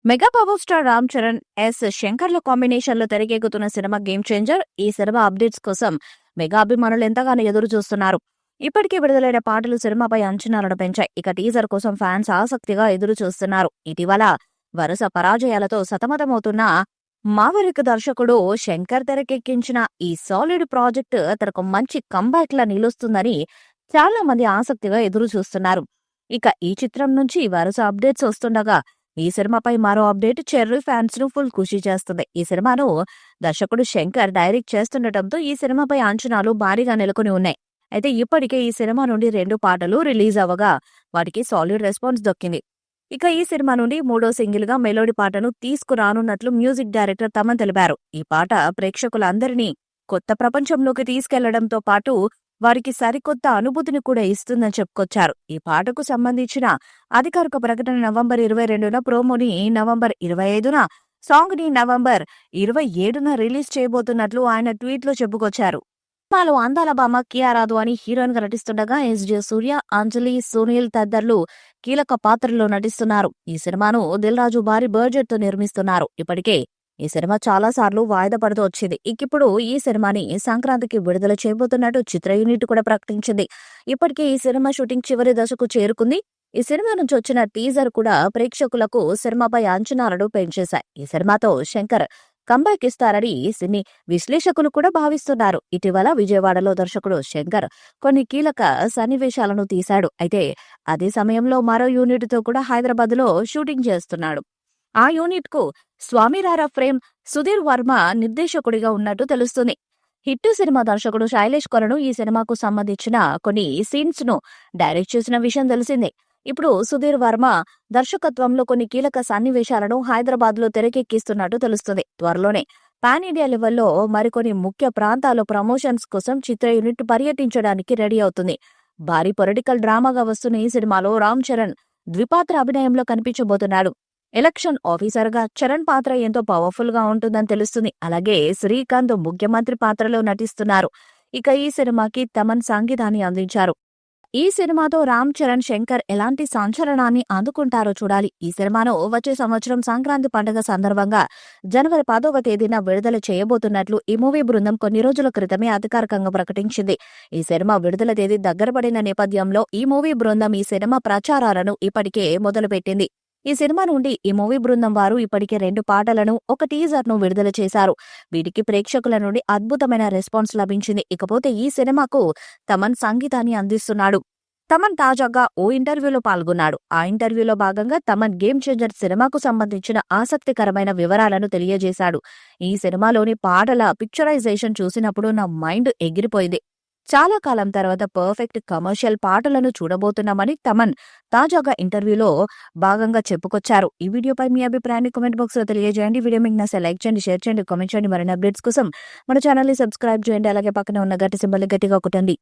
Mega power star Ram Charan శంకర్ల combination లో తెరకెక్కుతున్న సినిమా గేమ్ చేంజర్. ఈ సినిమా అప్డేట్స్ కోసం మెగా అభిమానులు ఎంతగానో ఎదురు చూస్తున్నారు. ఇప్పటికే విడుదలైన పాటలు సినిమాపై అంచనాలను పెంచాయి. ఇక టీజర్ కోసం ఫ్యాన్స్ ఆసక్తిగా ఎదురు చూస్తున్నారు. ఇటీవల వరుస పరాజయాలతో సతమతమవుతున్న మావరిక్ దర్శకుడు శంకర్ తెరకెక్కించిన ఈ సాలిడ్ ప్రాజెక్ట్ తనకు మంచి కంబ్యాక్ లా నిలుస్తుందని చాలా మంది ఆసక్తిగా ఎదురు చూస్తున్నారు. ఇక ఈ చిత్రం నుంచి వరుస అప్డేట్స్ వస్తుండగా ఈ సినిమాపై మరో అప్డేట్ చెర్రీ ఫ్యాన్స్ ను ఫుల్ ఖుషి చేస్తుంది. ఈ సినిమాను దర్శకుడు శంకర్ డైరెక్ట్ చేస్తుండటంతో ఈ సినిమాపై అంచనాలు భారీగా నెలకొని ఉన్నాయి. అయితే ఇప్పటికే ఈ సినిమా నుండి 2 పాటలు రిలీజ్ అవ్వగా వాటికి సాలిడ్ రెస్పాన్స్ దక్కింది. ఇక ఈ సినిమా నుండి 3వ సింగిల్ గా మెలోడీ పాటను తీసుకురానున్నట్లు మ్యూజిక్ డైరెక్టర్ తమన్ తెలిపారు. ఈ పాట ప్రేక్షకులందరినీ కొత్త ప్రపంచంలోకి తీసుకెళ్లడంతో పాటు వారికి సరికొత్త అనుభూతిని కూడా ఇస్తుందని చెప్పుకొచ్చారు. ఈ పాటకు సంబంధించిన అధికారిక ప్రకటన నవంబర్ 22న, ప్రోమోని నవంబర్ 25న, సాంగ్ ని నవంబర్ 27న రిలీజ్ చేయబోతున్నట్లు ఆయన ట్వీట్ లో చెప్పుకొచ్చారు. సినిమాలో అందాల భామ కియారాదు అని హీరోయిన్ గా నటిస్తుండగా ఎస్జే సూర్య, అంజలి, సునీల్ తదితరులు కీలక పాత్రల్లో నటిస్తున్నారు. ఈ సినిమాను దిల్ రాజు భారీ బడ్జెట్ తో నిర్మిస్తున్నారు. ఇప్పటికే ఈ సినిమా చాలా సార్లు వాయిదా పడుతూ వచ్చింది. ఇప్పుడు ఈ సినిమాని సంక్రాంతికి విడుదల చేయబోతున్నట్టు చిత్ర యూనిట్ కూడా ప్రకటించింది. ఇప్పటికే ఈ సినిమా షూటింగ్ చివరి దశకు చేరుకుంది. ఈ సినిమా నుంచి వచ్చిన టీజర్ కూడా ప్రేక్షకులకు సినిమాపై అంచనాలను పెంచేశాయి. ఈ సినిమాతో శంకర్ కంబ్యాక్ ఇస్తారని సినీ విశ్లేషకులు కూడా భావిస్తున్నారు. ఇటీవల విజయవాడలో దర్శకుడు శంకర్ కొన్ని కీలక సన్నివేశాలను తీశాడు. అయితే అదే సమయంలో మరో యూనిట్ తో కూడా హైదరాబాద్ లో షూటింగ్ చేస్తున్నాడు. ఆ యూనిట్ కు స్వామిరారా ఫ్రేమ్ సుధీర్ వర్మ నిర్దేశకుడిగా ఉన్నట్టు తెలుస్తుంది. హిట్ సినిమా దర్శకుడు శైలేష్ కొలను ఈ సినిమాకు సంబంధించిన కొన్ని సీన్స్ ను డైరెక్ట్ చేసిన విషయం తెలిసిందే. ఇప్పుడు సుధీర్ వర్మ దర్శకత్వంలో కొన్ని కీలక సన్నివేశాలను హైదరాబాద్ లో తెరకెక్కిస్తున్నట్టు తెలుస్తుంది. త్వరలోనే పాన్ ఇండియా లెవెల్లో మరికొన్ని ముఖ్య ప్రాంతాల్లో ప్రమోషన్స్ కోసం చిత్ర యూనిట్ పర్యటించడానికి రెడీ అవుతుంది. భారీ పొలిటికల్ డ్రామాగా వస్తున్న ఈ సినిమాలో రామ్ చరణ్ ద్విపాత్ర అభినయంలో కనిపించబోతున్నాడు. ఎలక్షన్ ఆఫీసర్ గా చరణ్ పాత్ర ఎంతో పవర్ఫుల్ గా ఉంటుందని తెలుస్తుంది. అలాగే శ్రీకాంత్ ముఖ్యమంత్రి పాత్రలో నటిస్తున్నారు. ఇక ఈ సినిమాకి తమన్ సంగీతాన్ని అందించారు. ఈ సినిమాతో రామ్ చరణ్, శంకర్ ఎలాంటి సంచలనాన్ని అందుకుంటారో చూడాలి. ఈ సినిమాను వచ్చే సంవత్సరం సంక్రాంతి పండుగ సందర్భంగా జనవరి 10వ తేదీన విడుదల చేయబోతున్నట్లు ఈ మూవీ బృందం కొన్ని రోజుల క్రితమే అధికారికంగా ప్రకటించింది. ఈ సినిమా విడుదల తేదీ దగ్గరపడిన నేపథ్యంలో ఈ మూవీ బృందం ఈ సినిమా ప్రచారాలను ఇప్పటికే మొదలుపెట్టింది. ఈ సినిమా నుండి ఈ మూవీ బృందం వారు ఇప్పటికే 2 పాటలను, ఒక టీజర్ ను విడుదల చేశారు. వీటికి ప్రేక్షకుల నుండి అద్భుతమైన రెస్పాన్స్ లభించింది. ఇకపోతే ఈ సినిమాకు తమన్ సంగీతాన్ని అందిస్తున్నాడు. తమన్ తాజాగా ఓ ఇంటర్వ్యూలో పాల్గొన్నాడు. ఆ ఇంటర్వ్యూలో భాగంగా తమన్ గేమ్ చేంజర్ సినిమాకు సంబంధించిన ఆసక్తికరమైన వివరాలను తెలియజేశాడు. ఈ సినిమాలోని పాటల పిక్చరైజేషన్ చూసినప్పుడు నా మైండ్ ఎగిరిపోయింది. చాలా కాలం తర్వాత పర్ఫెక్ట్ కమర్షియల్ పాటలను చూడబోతున్నామని తమన్ తాజాగా ఇంటర్వ్యూలో భాగంగా చెప్పుకొచ్చారు. ఈ వీడియోపై మీ అభిప్రాయాన్ని కామెంట్ బాక్స్ లో తెలియజేయండి. వీడియో మీకు నచ్చితే లైక్ చేయండి, షేర్ చేయండి, కామెంట్ చేయండి. మరిన్ని అప్డేట్స్ కోసం మన ఛానల్ ని సబ్స్క్రైబ్ చేయండి. అలాగే పక్కన ఉన్న గట్టి సింబల్ గట్టిగా కొట్టండి.